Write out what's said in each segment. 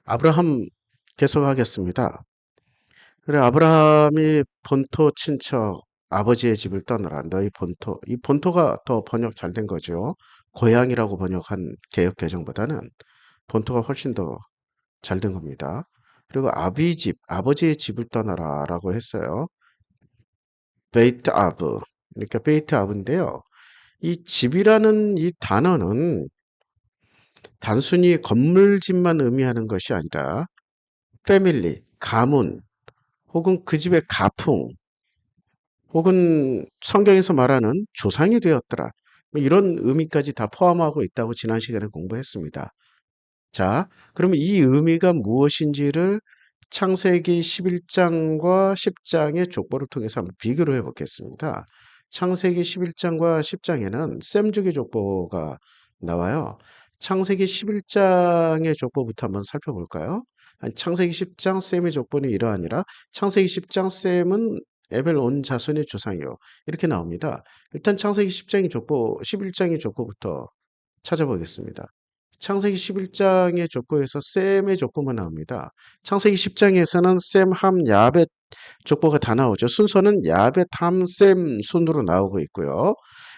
아브라함 계속하겠습니다. 그래, 아브라함이 본토 친척 아버지의 집을 떠나라. 너희 본토. 이 본토가 더 번역 잘 된 거죠. 고향이라고 번역한 개역 개정보다는 본토가 훨씬 더 잘 된 겁니다. 그리고 아비 집, 아버지의 집을 떠나라라고 했어요. 베이트 아브. 그러니까 베이트 아브인데요. 이 집이라는 이 단어는 단순히 건물집만 의미하는 것이 아니라 패밀리, 가문, 혹은 그 집의 가풍, 혹은 성경에서 말하는 조상이 되었더라. 뭐 이런 의미까지 다 포함하고 있다고 지난 시간에 공부했습니다. 자, 그러면 이 의미가 무엇인지를 창세기 11장과 10장의 족보를 통해서 한번 비교를 해보겠습니다. 창세기 11장과 10장에는 셈족의 족보가 나와요. 창세기 11장의 족보부터 한번 살펴볼까요? 창세기 10장 셈의 족보는 이러하니라. 창세기 10장 셈은 에벨 온 자손의 조상이요. 이렇게 나옵니다. 일단 창세기 10장의 족보, 11장의 족보부터 찾아보겠습니다. 창세기 11장의 족보에서 셈의 족보만 나옵니다. 창세기 10장에서는 셈, 함, 야벳 족보가 다 나오죠. 순서는 야벳, 함, 셈 순으로 나오고 있고요.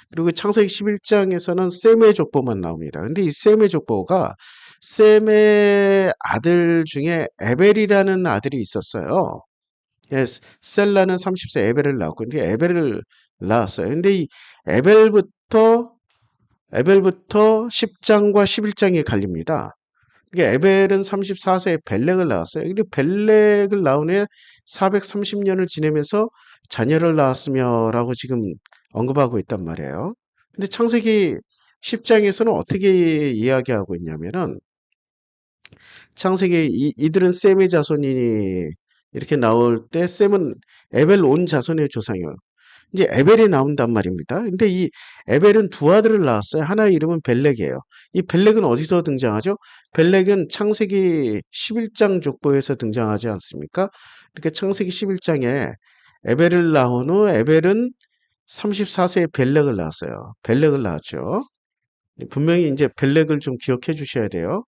그리고 창세기 11장에서는 셈의 족보만 나옵니다. 근데 이 셈의 족보가 셈의 아들 중에 에벨이라는 아들이 있었어요. 예, 셀라는 30세 에벨을 낳았고, 근데 에벨을 낳았어요. 근데 이 에벨부터 10장과 11장이 갈립니다. 이게 에벨은 34세에 벨렉을 낳았어요. 근데 벨렉을 낳은 후에 430년을 지내면서 자녀를 낳았으며라고 지금 언급하고 있단 말이에요. 근데 창세기 10장에서는 어떻게 이야기하고 있냐면은 창세기 이들은 셈의 자손이니 이렇게 나올 때 셈은 에벨 온 자손의 조상이에요. 이제 에벨이 나온단 말입니다. 근데 이 에벨은 두 아들을 낳았어요. 하나의 이름은 벨렉이에요. 이 벨렉은 어디서 등장하죠? 벨렉은 창세기 11장 족보에서 등장하지 않습니까? 그러니까 창세기 11장에 에벨을 낳은 후 에벨은 34세에 벨렉을 낳았어요. 벨렉을 낳았죠. 분명히 이제 벨렉을 좀 기억해 주셔야 돼요.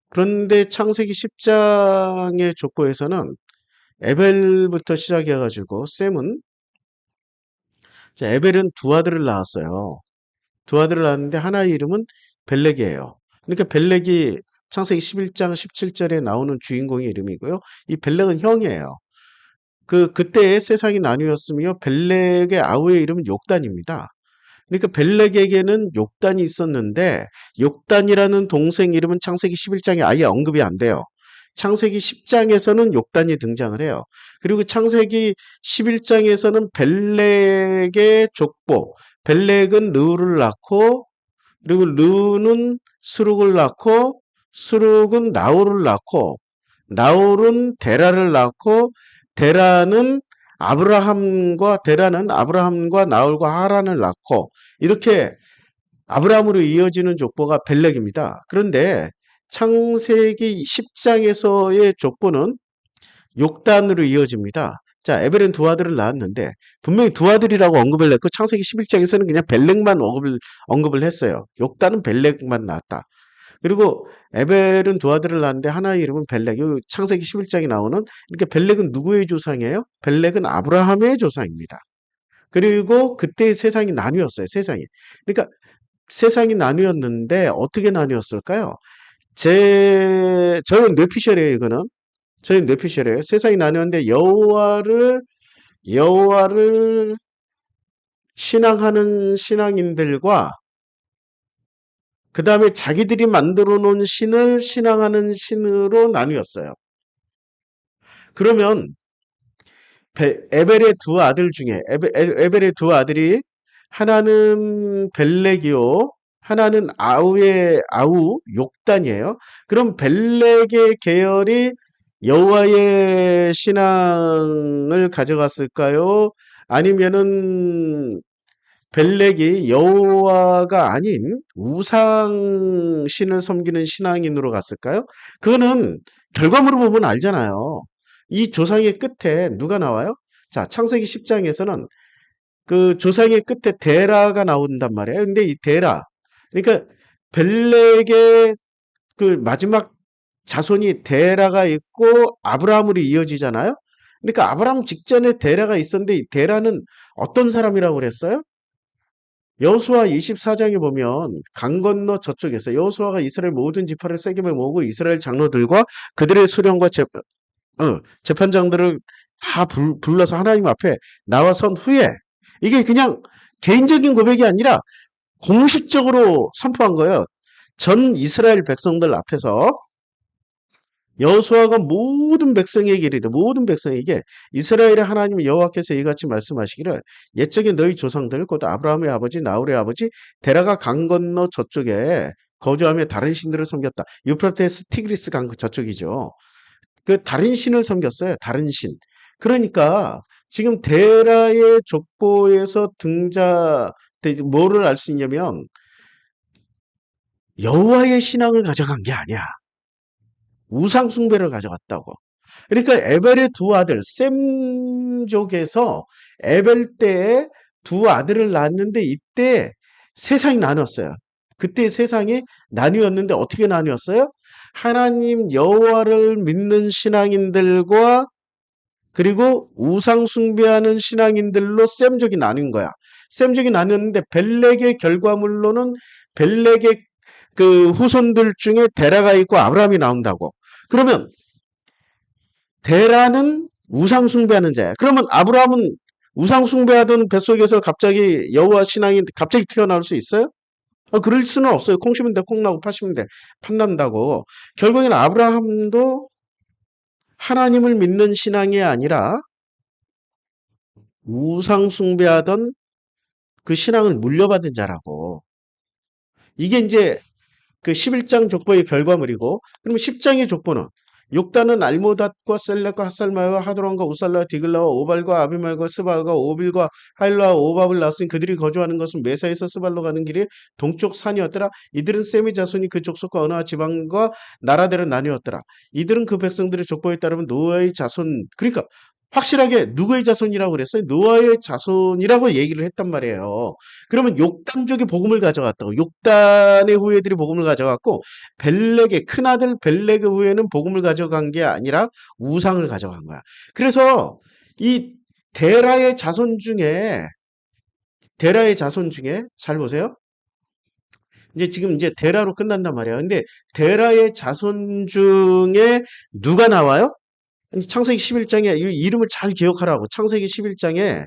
그런데 창세기 10장의 족보에서는 에벨부터 시작해가지고 셈은 에벨은 두 아들을 낳았어요. 두 아들을 낳았는데 하나의 이름은 벨렉이에요. 그러니까 벨렉이 창세기 11장 17절에 나오는 주인공의 이름이고요. 이 벨렉은 형이에요. 그때 세상이 나뉘었으며 벨렉의 아우의 이름은 욕단입니다. 그러니까 벨렉에게는 욕단이 있었는데 욕단이라는 동생 이름은 창세기 11장에 아예 언급이 안 돼요. 창세기 10장에서는 욕단이 등장을 해요. 그리고 창세기 11장에서는 벨렉의 족보, 벨렉은 르우를 낳고 그리고 르우는 스룩을 낳고 스룩은 나홀을 낳고 나홀은 데라를 낳고 데라는 아브라함과 나홀과 하란을 낳고 이렇게 아브라함으로 이어지는 족보가 벨렉입니다. 그런데 창세기 10장에서의 족보는 욕단으로 이어집니다. 자, 에벨은 두 아들을 낳았는데 분명히 두 아들이라고 언급을 했고 창세기 11장에서는 그냥 벨렉만 언급을 했어요. 욕단은 벨렉만 낳았다. 그리고 에벨은 두 아들을 낳았는데 하나의 이름은 벨렉. 창세기 11장에 나오는 그러니까 벨렉은 누구의 조상이에요? 벨렉은 아브라함의 조상입니다. 그리고 그때 세상이 나뉘었어요. 세상이. 그러니까 세상이 나뉘었는데 어떻게 나뉘었을까요? 저는 뇌피셜이에요, 이거는. 저희 뇌피셜이에요. 세상이 나뉘었는데 여호와를 신앙하는 신앙인들과 그 다음에 자기들이 만들어 놓은 신을 신앙하는 신으로 나뉘었어요. 그러면 에벨의 두 아들 중에 에벨의 두 아들이 하나는 벨렉이요, 하나는 아우 욕단이에요. 그럼 벨렉의 계열이 여호와의 신앙을 가져갔을까요? 아니면은 벨렉이 여호와가 아닌 우상 신을 섬기는 신앙인으로 갔을까요? 그거는 결과물을 보면 알잖아요. 이 조상의 끝에 누가 나와요? 자, 창세기 10장에서는 그 조상의 끝에 데라가 나온단 말이에요. 근데 이 데라, 그러니까 벨렉의 그 마지막 자손이 데라가 있고 아브라함으로 이어지잖아요. 그러니까 아브라함 직전에 데라가 있었는데 이 데라는 어떤 사람이라고 그랬어요? 여호수아 24장에 보면 강 건너 저쪽에서 여호수아가 이스라엘 모든 지파를 세겜에 모으고 이스라엘 장로들과 그들의 수령과 재판장들을 다 불러서 하나님 앞에 나와선 후에 이게 그냥 개인적인 고백이 아니라 공식적으로 선포한 거예요. 전 이스라엘 백성들 앞에서 여호수아가 모든 백성에게 이르되 모든 백성에게 이스라엘의 하나님 여호와께서 이같이 말씀하시기를 옛적에 너희 조상들 곧 아브라함의 아버지 나홀의 아버지 데라가 강 건너 저쪽에 거주하며 다른 신들을 섬겼다. 유프라테스 티그리스 강 저쪽이죠. 그 다른 신을 섬겼어요. 다른 신. 그러니까 지금 데라의 족보에서 뭐를 알 수 있냐면 여호와의 신앙을 가져간 게 아니야. 우상 숭배를 가져갔다고. 그러니까 에벨의 두 아들 셈족에서 에벨 때에 두 아들을 낳았는데 이때 세상이 나뉘었어요. 그때 세상이 나뉘었는데 어떻게 나뉘었어요? 하나님 여호와를 믿는 신앙인들과 그리고 우상 숭배하는 신앙인들로 셈족이 나뉜 거야. 셈족이 나뉘었는데 벨렉의 결과물로는 벨렉의 그 후손들 중에 데라가 있고 아브라함이 나온다고. 그러면 데라는 우상 숭배하는 자야. 그러면 아브라함은 우상 숭배하던 뱃속에서 갑자기 여호와 신앙이 갑자기 튀어나올 수 있어요? 그럴 수는 없어요. 콩 심은 데 콩 나고 팥 심은 데 팥 난다고. 결국에는 아브라함도 하나님을 믿는 신앙이 아니라 우상 숭배하던 그 신앙을 물려받은 자라고. 이게 이제 그 11장 족보의 결과물이고, 그러면 10장의 족보는 욕단은 알모닷과 셀렉과 핫살마와 하도론과 우살라와 디글라와 오발과 아비말과 스바가 오빌과 하일라와 오밥을 낳았으니 그들이 거주하는 것은 메사에서 스발로 가는 길이 동쪽 산이었더라. 이들은 셈의 자손이 그 족속과 언어와 지방과 나라대로 나뉘었더라. 이들은 그 백성들의 족보에 따르면 노아의 자손, 그러니까 확실하게 누구의 자손이라고 그랬어요? 노아의 자손이라고 얘기를 했단 말이에요. 그러면 욕단족이 복음을 가져갔다고. 욕단의 후예들이 복음을 가져갔고 벨렉의 큰아들 벨렉의 후예는 복음을 가져간 게 아니라 우상을 가져간 거야. 그래서 이 데라의 자손 중에 잘 보세요. 이제 지금 이제 데라로 끝난단 말이야. 근데 데라의 자손 중에 누가 나와요? 창세기 11장에 이 이름을 잘 기억하라고. 창세기 11장에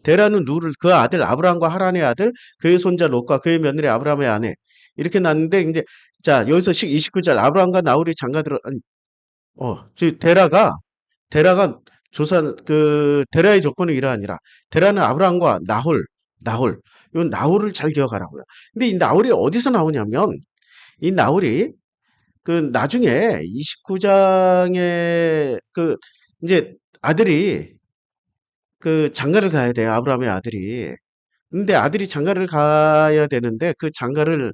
데라는 누를 그 아들 아브라함과 하란의 아들 그의 손자 롯과 그의 며느리 아브라함의 아내 이렇게 낳는데 이제 자 여기서 29절 아브라함과 나홀이 장가들어 데라가 조사 그 데라의 조건은 이러하니라. 데라는 아브라함과 나홀 이 나홀을 잘 기억하라고요. 근데 이 나홀이 어디서 나오냐면 이 나홀이 그 나중에 29장에 그 이제 아들이 그 장가를 가야 돼요. 아브라함의 아들이. 근데 아들이 장가를 가야 되는데 그 장가를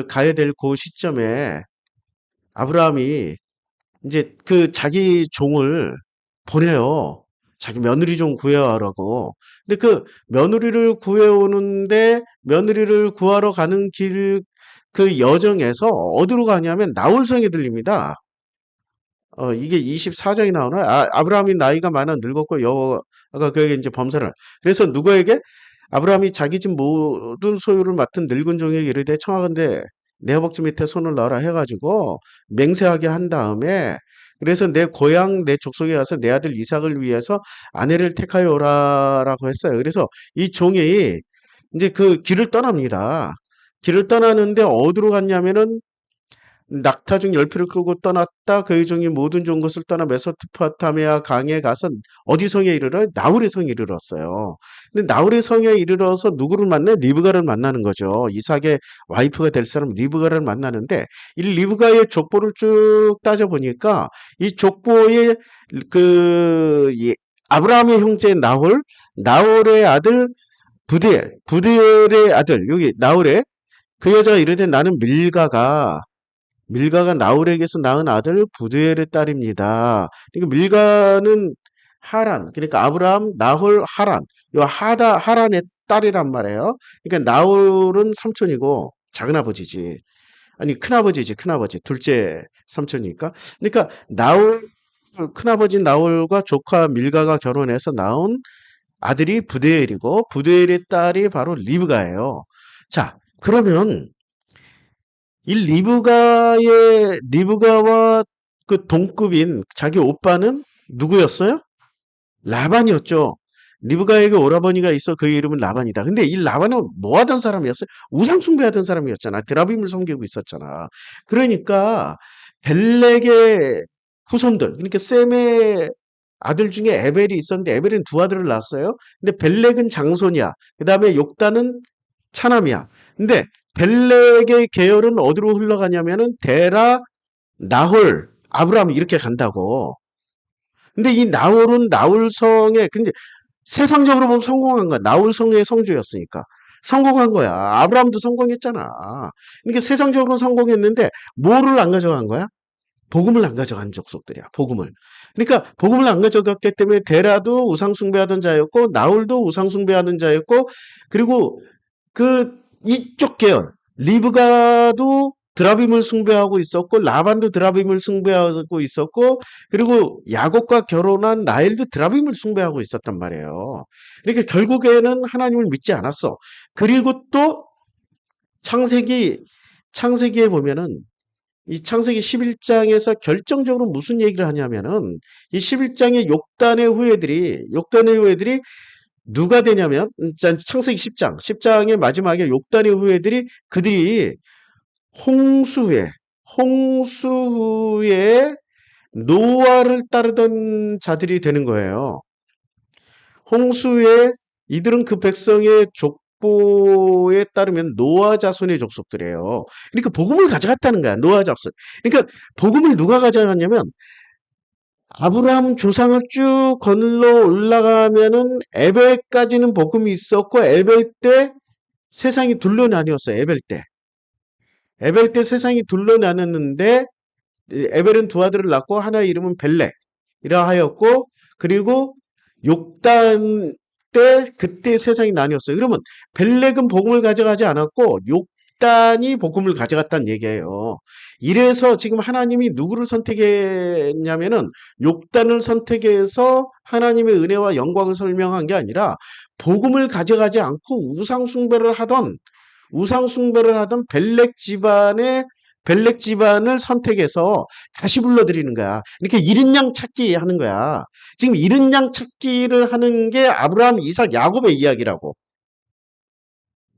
가야 될 그 시점에 아브라함이 이제 그 자기 종을 보내요. 자기 며느리 좀 구해와라고. 근데 그 며느리를 구해오는데 며느리를 구하러 가는 그 여정에서 어디로 가냐면 나홀성에 들립니다. 이게 24장이 나오나? 아브라함이 나이가 많아 늙었고 여호와가 그에게 이제 범사를. 그래서 누구에게? 아브라함이 자기 집 모든 소유를 맡은 늙은 종에게 이르되 청하건대 내 허벅지 밑에 손을 넣어라 해가지고 맹세하게 한 다음에 그래서 내 고향 내 족속에 가서 내 아들 이삭을 위해서 아내를 택하여 오라라고 했어요. 그래서 이 종이 이제 그 길을 떠납니다. 길을 떠나는데 어디로 갔냐면은 낙타 중 열피를 끌고 떠났다. 그의 종이 모든 좋은 것을 떠나 메소포타미아 강에 가서 어디 성에 이르러? 나홀의 성에 이르렀어요. 근데 나홀의 성에 이르러서 누구를 만나요? 리브가를 만나는 거죠. 이삭의 와이프가 될 사람 리브가를 만나는데 이 리브가의 족보를 쭉 따져보니까 이 족보에 아브라함의 형제 나홀의 아들 부디엘의 아들 여기 나홀의 그 여자가 이르되 나는 밀가가 나홀에게서 낳은 아들 부두엘의 딸입니다. 그러니까 밀가는 하란, 그러니까 아브라함, 나홀, 하란. 이 하란의 딸이란 말이에요. 그러니까 나홀은 삼촌이고 작은아버지지. 아니 큰아버지지 큰아버지 둘째 삼촌이니까. 그러니까 나홀 큰아버지 나홀과 조카 밀가가 결혼해서 낳은 아들이 부드엘이고 부드엘의 딸이 바로 리브가예요. 자, 그러면 이 리브가와 그 동급인 자기 오빠는 누구였어요? 라반이었죠. 리브가에게 오라버니가 있어 그 이름은 라반이다. 근데 이 라반은 뭐 하던 사람이었어요? 우상 숭배하던 사람이었잖아. 드라빔을 섬기고 있었잖아. 그러니까 벨렉의 후손들, 그러니까 셈의 아들 중에 에벨이 있었는데 에벨은 두 아들을 낳았어요. 근데 벨렉은 장손이야. 그 다음에 욕단은 차남이야. 근데 벨렉의 계열은 어디로 흘러가냐면은 데라, 나홀, 아브라함 이렇게 간다고. 근데 이 나홀은 나홀성의 근데 세상적으로 보면 성공한 거야. 나홀성의 성주였으니까. 성공한 거야. 아브라함도 성공했잖아. 그러니까 세상적으로 성공했는데 뭐를 안 가져간 거야? 복음을 안 가져간 족속들이야. 복음을. 그러니까 복음을 안 가져갔기 때문에 데라도 우상 숭배하던 자였고 나홀도 우상 숭배하는 자였고 그리고 그 이쪽 계열 리브가도 드라빔을 숭배하고 있었고 라반도 드라빔을 숭배하고 있었고 그리고 야곱과 결혼한 라헬도 드라빔을 숭배하고 있었단 말이에요. 그러니까 결국에는 하나님을 믿지 않았어. 그리고 또 창세기 창세기에 보면은 이 창세기 11장에서 결정적으로 무슨 얘기를 하냐면은 이 11장의 욕단의 후예들이 누가 되냐면 창세기 10장의 마지막에 욕단의 후예들이 그들이 홍수 후에 노아를 따르던 자들이 되는 거예요. 홍수에 이들은 그 백성의 족보에 따르면 노아 자손의 족속들이에요. 그러니까 복음을 가져갔다는 거야. 노아 자손. 그러니까 복음을 누가 가져갔냐면 아브라함 조상을 쭉 거슬러 올라가면은 에벨까지는 복음이 있었고 에벨 때 세상이 둘로 나뉘었어요. 에벨 때 세상이 둘로 나눴는데 에벨은 두 아들을 낳고 하나의 이름은 벨렉이라 하였고 그리고 욕단 때 그때 세상이 나뉘었어요. 그러면 벨렉은 복음을 가져가지 않았고 욕단이 복음을 가져갔다는 얘기예요. 이래서 지금 하나님이 누구를 선택했냐면은 욕단을 선택해서 하나님의 은혜와 영광을 설명한 게 아니라 복음을 가져가지 않고 우상 숭배를 하던 벨렉 집안을 선택해서 다시 불러들이는 거야. 이렇게 잃은 양 찾기 하는 거야. 지금 잃은 양 찾기를 하는 게 아브라함, 이삭, 야곱의 이야기라고.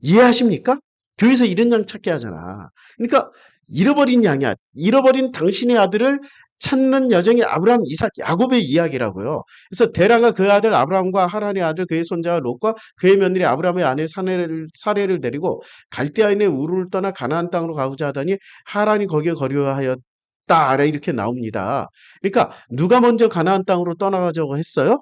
이해하십니까? 교회에서 잃은 양 찾기 하잖아. 그러니까 잃어버린 양이야. 잃어버린 당신의 아들을 찾는 여정이 아브라함, 이삭, 야곱의 이야기라고요. 그래서 데라가 그 아들 아브라함과 하란의 아들 그의 손자 롯과 그의 며느리 아브라함의 아내 사례를 데리고 갈대아인의 우르를 떠나 가나안 땅으로 가고자 하더니 하란이 거기에 거류하였다. 이렇게 나옵니다. 그러니까 누가 먼저 가나안 땅으로 떠나가자고 했어요?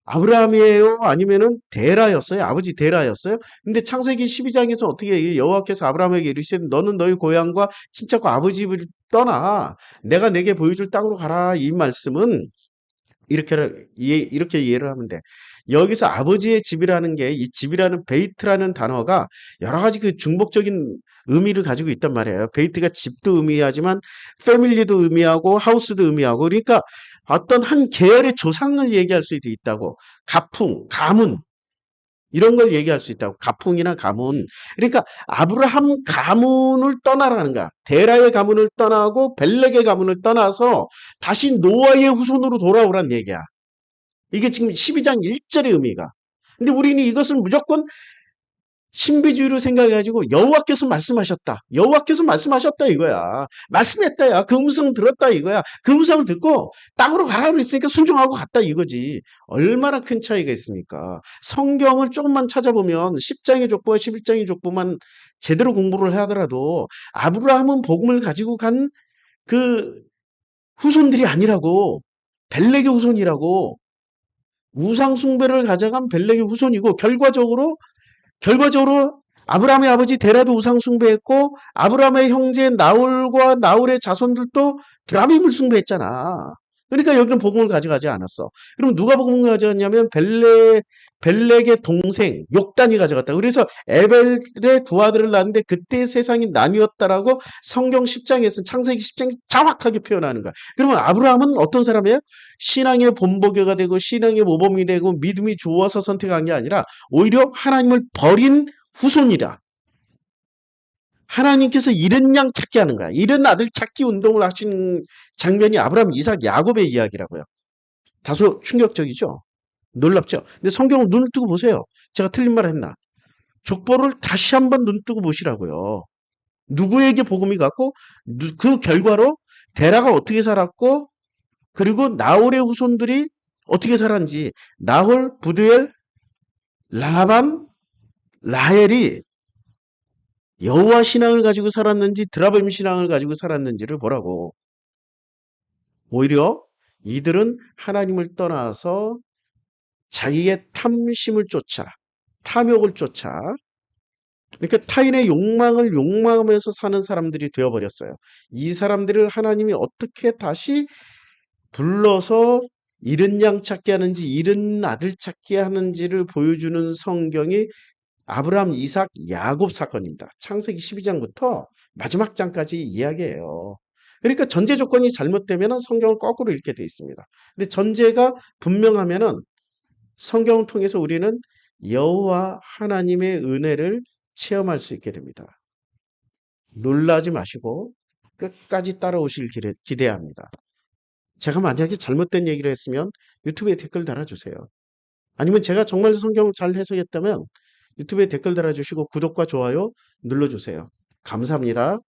아브라함이에요? 아니면은 데라였어요? 아버지 데라였어요? 근데 창세기 12장에서 어떻게 얘기해요? 여호와께서 아브라함에게 이르시되 너는 너희 고향과 친척과 아버지 집을 떠나 내가 내게 보여줄 땅으로 가라. 이 말씀은 이렇게 이해를 하면 돼. 여기서 아버지의 집이라는 게 이 집이라는 베이트라는 단어가 여러 가지 그 중복적인 의미를 가지고 있단 말이에요. 베이트가 집도 의미하지만 패밀리도 의미하고 하우스도 의미하고 그러니까 어떤 한 계열의 조상을 얘기할 수도 있다고. 가문 이런 걸 얘기할 수 있다고. 가풍이나 가문. 그러니까 아브라함 가문을 떠나라는 거야. 데라의 가문을 떠나고 벨렉의 가문을 떠나서 다시 노아의 후손으로 돌아오란 얘기야. 이게 지금 12장 1절의 의미가. 근데 우리는 이것을 무조건 신비주의로 생각해가지고 여호와께서 말씀하셨다 이거야. 말씀했다야. 그 음성 들었다 이거야. 그 음성을 듣고 땅으로 가라 그랬으니까 순종하고 갔다 이거지. 얼마나 큰 차이가 있습니까? 성경을 조금만 찾아보면 10장의 족보와 11장의 족보만 제대로 공부를 하더라도 아브라함은 복음을 가지고 간 그 후손들이 아니라고. 벨렉의 후손이라고. 우상 숭배를 가져간 벨렉의 후손이고 결과적으로 아브라함의 아버지 데라도 우상 숭배했고 아브라함의 형제 나홀과 나홀의 자손들도 드라빔을 숭배했잖아. 그러니까 여기는 복음을 가져가지 않았어. 그럼 누가 복음을 가져갔냐면 벨렉의 동생 욕단이 가져갔다. 그래서 에벨의 두 아들을 낳았는데 그때 세상이 나뉘었다라고 성경 10장에서 창세기 10장에 정확하게 표현하는 거야. 그러면 아브라함은 어떤 사람이에요? 신앙의 본보교가 되고 신앙의 모범이 되고 믿음이 좋아서 선택한 게 아니라 오히려 하나님을 버린 후손이라. 하나님께서 이른 양 찾게 하는 거야. 이른 아들 찾기 운동을 하시는 장면이 아브라함, 이삭, 야곱의 이야기라고요. 다소 충격적이죠? 놀랍죠? 근데 성경을 눈을 뜨고 보세요. 제가 틀린 말 했나? 족보를 다시 한번 눈 뜨고 보시라고요. 누구에게 복음이 갔고 그 결과로 데라가 어떻게 살았고 그리고 나홀의 후손들이 어떻게 살았는지 나홀, 부두엘, 라반, 라헬이 여호와 신앙을 가지고 살았는지 드라뱀 신앙을 가지고 살았는지를 보라고. 오히려 이들은 하나님을 떠나서 자기의 탐심을 쫓아 탐욕을 쫓아 그러니까 타인의 욕망을 욕망하면서 사는 사람들이 되어버렸어요. 이 사람들을 하나님이 어떻게 다시 불러서 이른 양 찾게 하는지 이른 아들 찾게 하는지를 보여주는 성경이 아브라함, 이삭, 야곱 사건입니다. 창세기 12장부터 마지막 장까지 이야기해요. 그러니까 전제 조건이 잘못되면 성경을 거꾸로 읽게 돼 있습니다. 근데 전제가 분명하면은 성경을 통해서 우리는 여호와 하나님의 은혜를 체험할 수 있게 됩니다. 놀라지 마시고 끝까지 따라오실 기대합니다. 제가 만약에 잘못된 얘기를 했으면 유튜브에 댓글 달아주세요. 아니면 제가 정말 성경을 잘 해석했다면 유튜브에 댓글 달아주시고 구독과 좋아요 눌러주세요. 감사합니다.